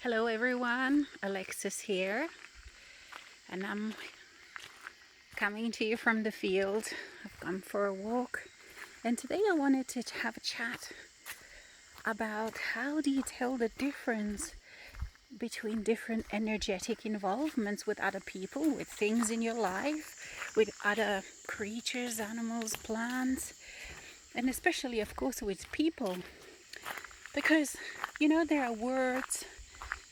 Hello everyone, Alexis here, and I'm coming to you from the field. I've come for a walk, and today I wanted to have a chat about how do you tell the difference between different energetic involvements with other people, with things in your life, with other creatures, animals, plants, and especially of course with people, because there are words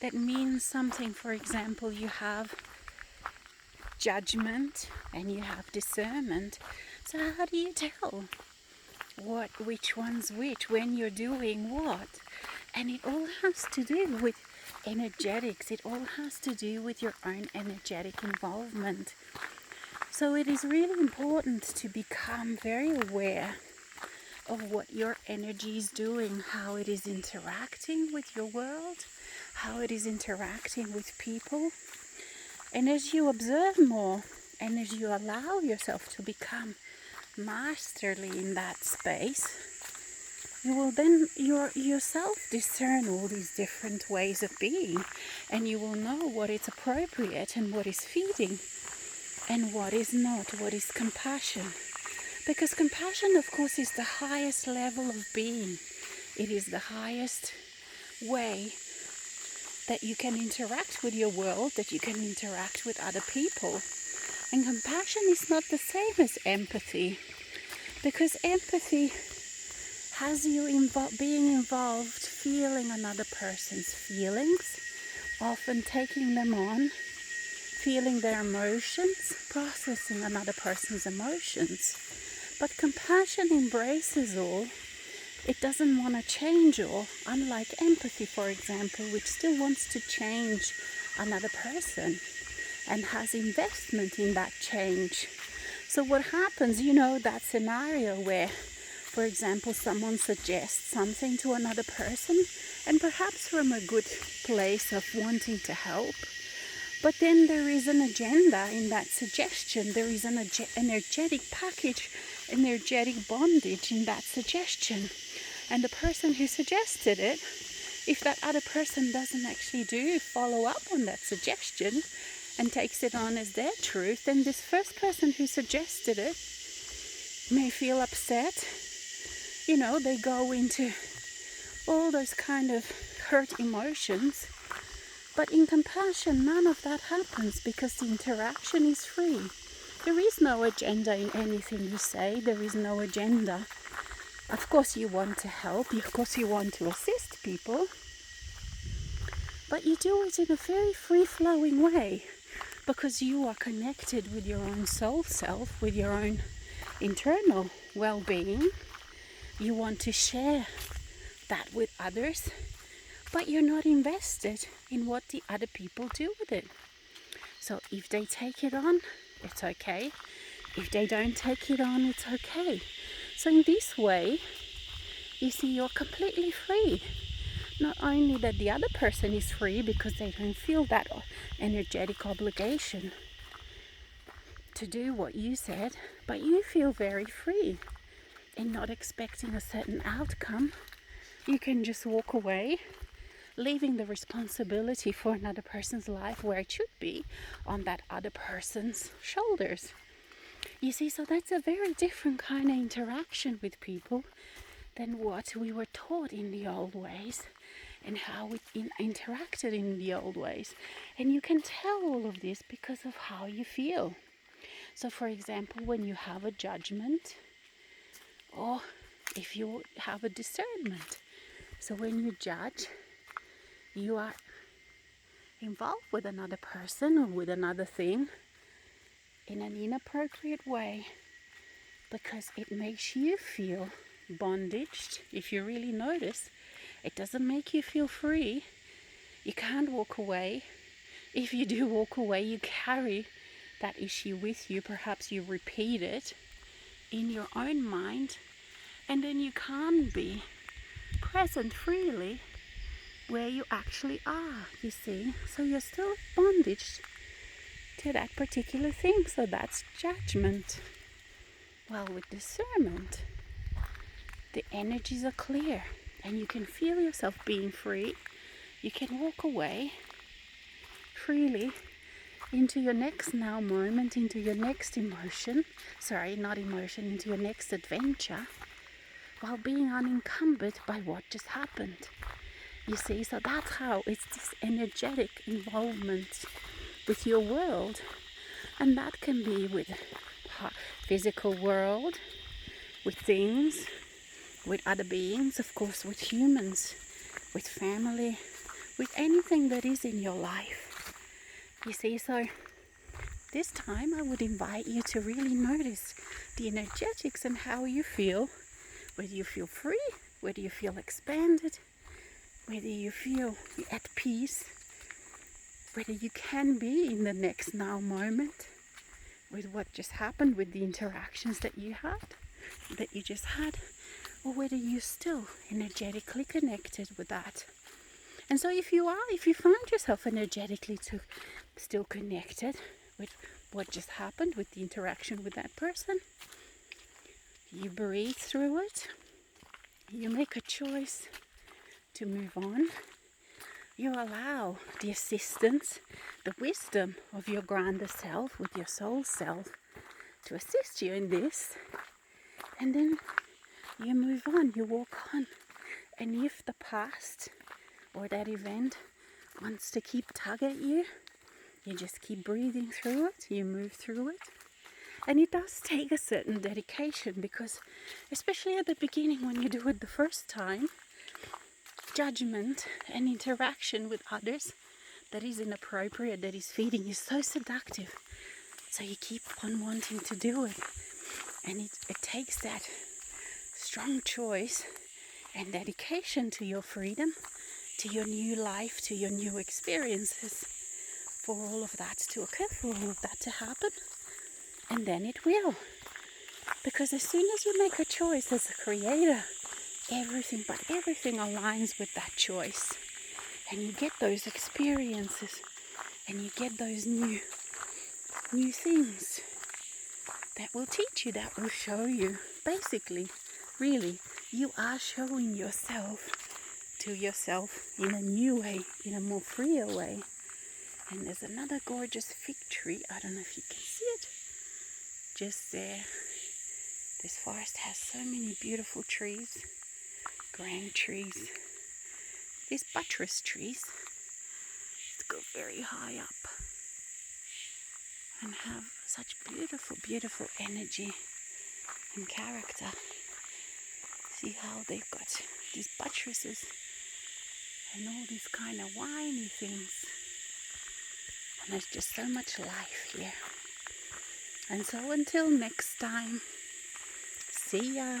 that mean something. For example, you have judgment and you have discernment. So how do you tell which one's which when you're doing what? And it all has to do with energetics. It all has to do with your own energetic involvement. So it is really important to become very aware of what your energy is doing, how it is interacting with your world, how it is interacting with people. And as you observe more and as you allow yourself to become masterly in that space, you will then yourself discern all these different ways of being, and you will know what is appropriate and what is feeding and what is not, what is compassion. Because compassion, of course, is the highest level of being. It is the highest way that you can interact with your world, that you can interact with other people. And compassion is not the same as empathy, because empathy has you being involved, feeling another person's feelings, often taking them on, feeling their emotions, processing another person's emotions. But compassion embraces all. It doesn't want to change all, unlike empathy, for example, which still wants to change another person and has investment in that change. So what happens, that scenario where, for example, someone suggests something to another person, and perhaps from a good place of wanting to help, but then there is an agenda in that suggestion. There is an energetic package, energetic bondage in that suggestion. And the person who suggested it, if that other person doesn't actually follow up on that suggestion and takes it on as their truth, then this first person who suggested it may feel upset. They go into all those kind of hurt emotions. But in compassion, none of that happens because the interaction is free. There is no agenda in anything you say. There is no agenda. Of course you want to help, of course you want to assist people, but you do it in a very free-flowing way because you are connected with your own soul self, with your own internal well-being. You want to share that with others, but you're not invested in what the other people do with it. So if they take it on, it's okay. If they don't take it on, it's okay. So in this way, you see, you're completely free. Not only that the other person is free because they don't feel that energetic obligation to do what you said, but you feel very free in not expecting a certain outcome. You can just walk away, leaving the responsibility for another person's life where it should be on that other person's shoulders. You see, so that's a very different kind of interaction with people than what we were taught in the old ways and how we interacted in the old ways. And you can tell all of this because of how you feel. So for example, when you have a judgment, or if you have a discernment. So when you judge, you are involved with another person or with another thing in an inappropriate way because it makes you feel bondaged. If you really notice, it doesn't make you feel free. You can't walk away. If you do walk away, you carry that issue with you. Perhaps you repeat it in your own mind, and then you can't be present freely where you actually are, you see. So you're still bondaged to that particular thing. So that's judgment. Well, with discernment, the energies are clear and you can feel yourself being free you can walk away freely into your next now moment, into your next emotion, sorry, not emotion, into your next adventure, while being unencumbered by what just happened. You see, so that's how it's this energetic involvement with your world. And that can be with physical world, with things, with other beings, of course, with humans, with family, with anything that is in your life. You see, so this time I would invite you to really notice the energetics and how you feel, whether you feel free, whether you feel expanded, whether you feel at peace, whether you can be in the next now moment with what just happened, with the interactions that you just had, or whether you're still energetically connected with that. And so if you find yourself energetically still connected with what just happened, with the interaction with that person, you breathe through it, you make a choice to move on. You allow the assistance, the wisdom of your grander self, with your soul self, to assist you in this. And then you move on, you walk on. And if the past or that event wants to keep tug at you, you just keep breathing through it, you move through it. And it does take a certain dedication, because especially at the beginning when you do it the first time, judgment and interaction with others that is inappropriate, that is feeding, is so seductive. So you keep on wanting to do it. And it takes that strong choice and dedication to your freedom, to your new life, to your new experiences, for all of that to occur, for all of that to happen. And then it will. Because as soon as you make a choice as a creator, everything aligns with that choice. And you get those experiences, and you get those new things that will teach you, that will show you. Basically, really, you are showing yourself to yourself in a new way, in a more freer way. And there's another gorgeous fig tree. I don't know if you can see it. Just there. This forest has so many beautiful trees, grand trees. These buttress trees that go very high up and have such beautiful, beautiful energy and character. See how they've got these buttresses and all these kind of winey things. And there's just so much life here. And so until next time, see ya.